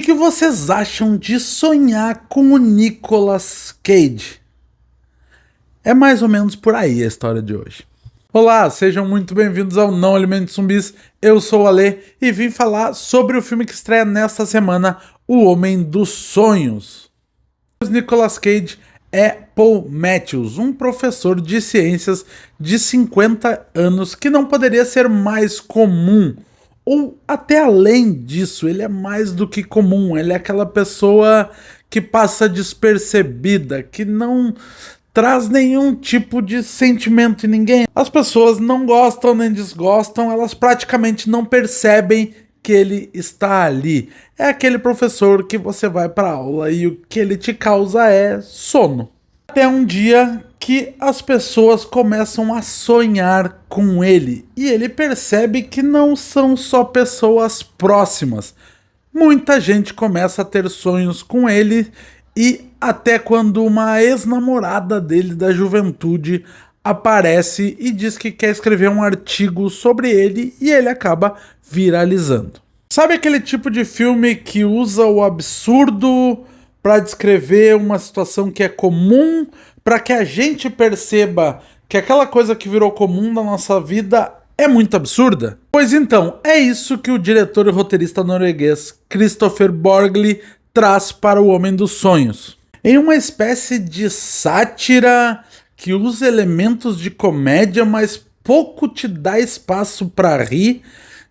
Que vocês acham de sonhar com o Nicolas Cage? É mais ou menos por aí a história de hoje. Olá, sejam muito bem-vindos ao Não Alimente Zumbis. Eu sou o Ale e vim falar sobre o filme que estreia nesta semana, O Homem dos Sonhos. O Nicolas Cage é Paul Matthews, um professor de ciências de 50 anos que não poderia ser mais comum. Ou até além disso, ele é mais do que comum. Ele é aquela pessoa que passa despercebida, que não traz nenhum tipo de sentimento em ninguém. As pessoas não gostam nem desgostam, elas praticamente não percebem que ele está ali. É aquele professor que você vai para aula e o que ele te causa é sono. Até um dia que as pessoas começam a sonhar com ele e ele percebe que não são só pessoas próximas. Muita gente começa a ter sonhos com ele e até quando uma ex-namorada dele da juventude aparece e diz que quer escrever um artigo sobre ele e ele acaba viralizando. Sabe aquele tipo de filme que usa o absurdo para descrever uma situação que é comum, para que a gente perceba que aquela coisa que virou comum na nossa vida é muito absurda? Pois então, é isso que o diretor e roteirista norueguês Christopher Borgli traz para O Homem dos Sonhos. Em uma espécie de sátira que usa elementos de comédia, mas pouco te dá espaço para rir,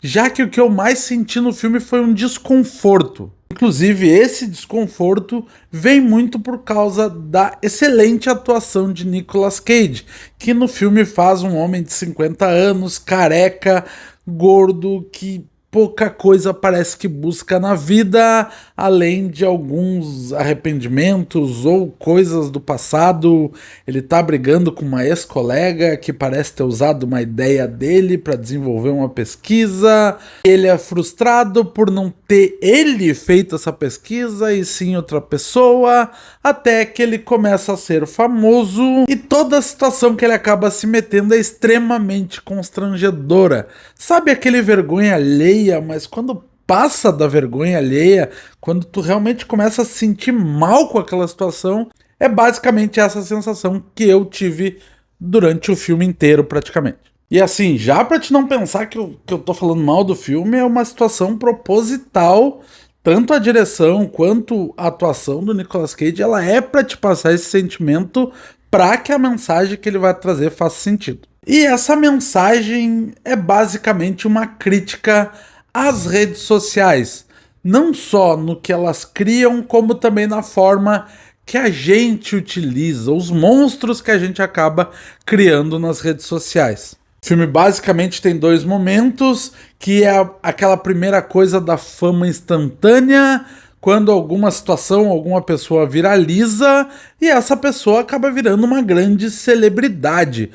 já que o que eu mais senti no filme foi um desconforto. Inclusive, esse desconforto vem muito por causa da excelente atuação de Nicolas Cage, que no filme faz um homem de 50 anos, careca, gordo, que pouca coisa parece que busca na vida, além de alguns arrependimentos ou coisas do passado. Ele tá brigando com uma ex-colega que parece ter usado uma ideia dele para desenvolver uma pesquisa. Ele é frustrado por não ter ele feito essa pesquisa e sim outra pessoa, até que ele começa a ser famoso e toda a situação que ele acaba se metendo é extremamente constrangedora. Sabe aquele vergonha alheia, mas quando passa da vergonha alheia, quando tu realmente começa a se sentir mal com aquela situação, é basicamente essa sensação que eu tive durante o filme inteiro praticamente. E assim, já pra te não pensar que eu tô falando mal do filme, é uma situação proposital, tanto a direção quanto a atuação do Nicolas Cage, ela é pra te passar esse sentimento pra que a mensagem que ele vai trazer faça sentido. E essa mensagem é basicamente uma crítica às redes sociais, não só no que elas criam, como também na forma que a gente utiliza, os monstros que a gente acaba criando nas redes sociais. O filme basicamente tem dois momentos, que é aquela primeira coisa da fama instantânea, quando alguma situação, alguma pessoa viraliza e essa pessoa acaba virando uma grande celebridade.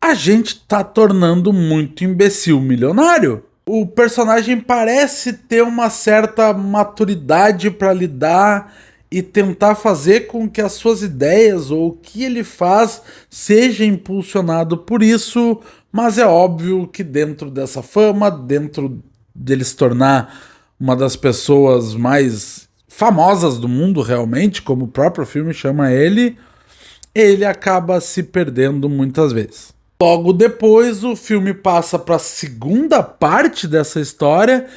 A gente tá tornando muito imbecil milionário. O personagem parece ter uma certa maturidade para lidar e tentar fazer com que as suas ideias ou o que ele faz seja impulsionado por isso, mas é óbvio que dentro dessa fama, dentro dele se tornar uma das pessoas mais famosas do mundo realmente, como o próprio filme chama ele acaba se perdendo muitas vezes. Logo depois, o filme passa para a segunda parte dessa história,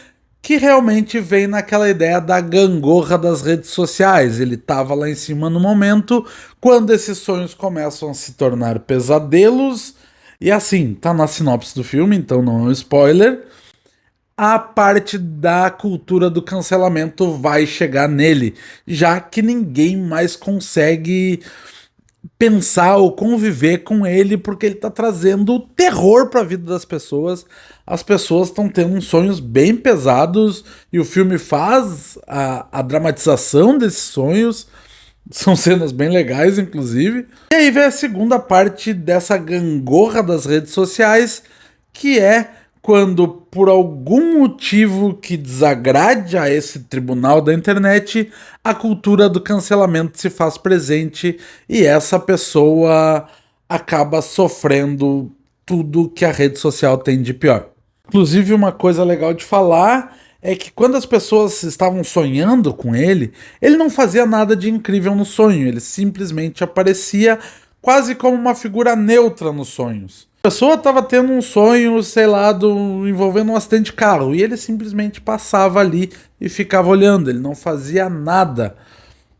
que realmente vem naquela ideia da gangorra das redes sociais. Ele estava lá em cima no momento, quando esses sonhos começam a se tornar pesadelos, e assim, tá na sinopse do filme, então não é um spoiler, a parte da cultura do cancelamento vai chegar nele, já que ninguém mais consegue pensar ou conviver com ele porque ele tá trazendo terror para a vida das pessoas. As pessoas estão tendo uns sonhos bem pesados e o filme faz a dramatização desses sonhos. São cenas bem legais, inclusive. E aí vem a segunda parte dessa gangorra das redes sociais, que é quando, por algum motivo que desagrade a esse tribunal da internet, a cultura do cancelamento se faz presente e essa pessoa acaba sofrendo tudo que a rede social tem de pior. Inclusive, uma coisa legal de falar é que quando as pessoas estavam sonhando com ele não fazia nada de incrível no sonho, ele simplesmente aparecia quase como uma figura neutra nos sonhos. A pessoa estava tendo um sonho, sei lá, envolvendo um acidente de carro, e ele simplesmente passava ali e ficava olhando, ele não fazia nada.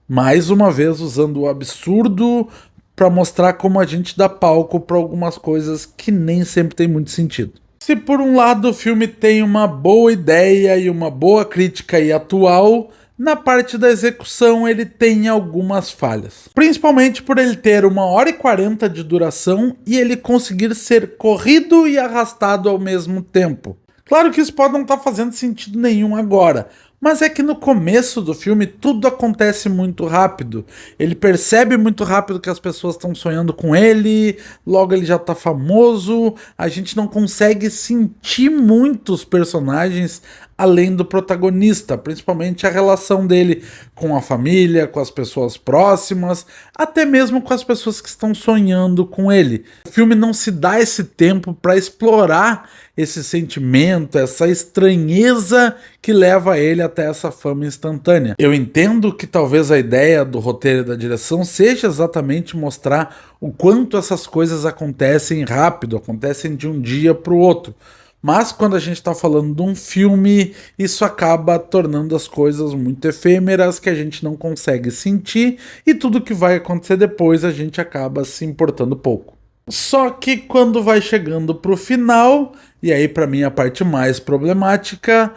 Mais uma vez usando o absurdo para mostrar como a gente dá palco para algumas coisas que nem sempre tem muito sentido. Se por um lado o filme tem uma boa ideia e uma boa crítica e atual, na parte da execução ele tem algumas falhas. Principalmente por ele ter 1h40 de duração e ele conseguir ser corrido e arrastado ao mesmo tempo. Claro que isso pode não estar fazendo sentido nenhum agora, mas é que no começo do filme tudo acontece muito rápido. Ele percebe muito rápido que as pessoas estão sonhando com ele, logo ele já tá famoso, a gente não consegue sentir muitos personagens além do protagonista, principalmente a relação dele com a família, com as pessoas próximas, até mesmo com as pessoas que estão sonhando com ele. O filme não se dá esse tempo para explorar esse sentimento, essa estranheza que leva ele até essa fama instantânea. Eu entendo que talvez a ideia do roteiro e da direção seja exatamente mostrar o quanto essas coisas acontecem rápido, acontecem de um dia para o outro. Mas quando a gente está falando de um filme, isso acaba tornando as coisas muito efêmeras, que a gente não consegue sentir, e tudo que vai acontecer depois a gente acaba se importando pouco. Só que quando vai chegando pro final, e aí para mim a parte mais problemática,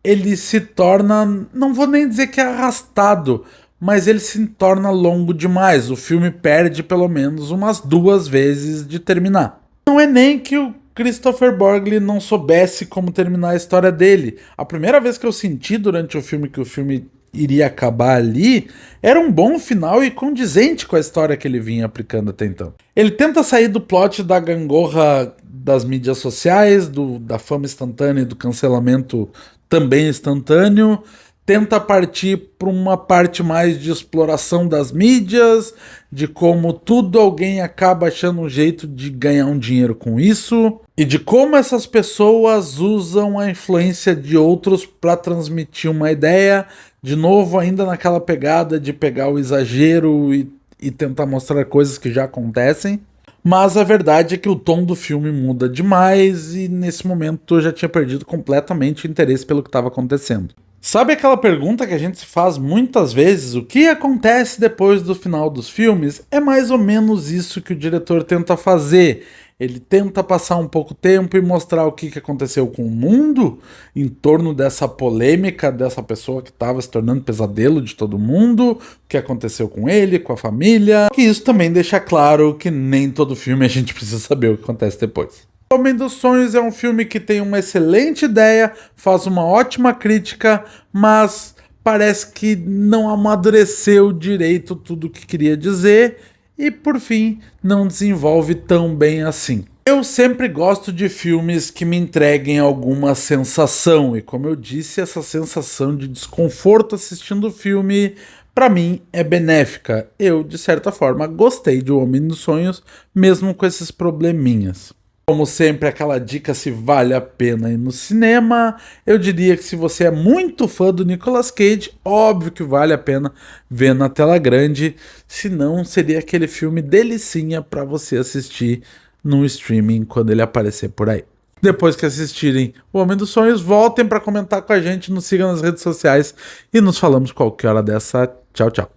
ele se torna, não vou nem dizer que é arrastado, mas ele se torna longo demais. O filme perde pelo menos umas 2 vezes de terminar. Não é nem que o Christopher Borgli não soubesse como terminar a história dele. A primeira vez que eu senti durante o filme que o filme iria acabar ali, era um bom final e condizente com a história que ele vinha aplicando até então. Ele tenta sair do plot da gangorra das mídias sociais, da fama instantânea e do cancelamento também instantâneo, tenta partir para uma parte mais de exploração das mídias, de como tudo alguém acaba achando um jeito de ganhar um dinheiro com isso, e de como essas pessoas usam a influência de outros para transmitir uma ideia, de novo ainda naquela pegada de pegar o exagero e tentar mostrar coisas que já acontecem. Mas a verdade é que o tom do filme muda demais e nesse momento eu já tinha perdido completamente o interesse pelo que estava acontecendo. Sabe aquela pergunta que a gente se faz muitas vezes, o que acontece depois do final dos filmes? É mais ou menos isso que o diretor tenta fazer. Ele tenta passar um pouco tempo e mostrar o que aconteceu com o mundo em torno dessa polêmica, dessa pessoa que estava se tornando pesadelo de todo mundo, o que aconteceu com ele, com a família. E isso também deixa claro que nem todo filme a gente precisa saber o que acontece depois. Homem dos Sonhos é um filme que tem uma excelente ideia, faz uma ótima crítica, mas parece que não amadureceu direito tudo o que queria dizer e, por fim, não desenvolve tão bem assim. Eu sempre gosto de filmes que me entreguem alguma sensação e, como eu disse, essa sensação de desconforto assistindo o filme, para mim, é benéfica. Eu, de certa forma, gostei de O Homem dos Sonhos, mesmo com esses probleminhas. Como sempre, aquela dica se vale a pena ir no cinema. Eu diria que se você é muito fã do Nicolas Cage, óbvio que vale a pena ver na tela grande. Se não, seria aquele filme delicinha para você assistir no streaming quando ele aparecer por aí. Depois que assistirem O Homem dos Sonhos, voltem para comentar com a gente, nos sigam nas redes sociais e nos falamos qualquer hora dessa. Tchau, tchau.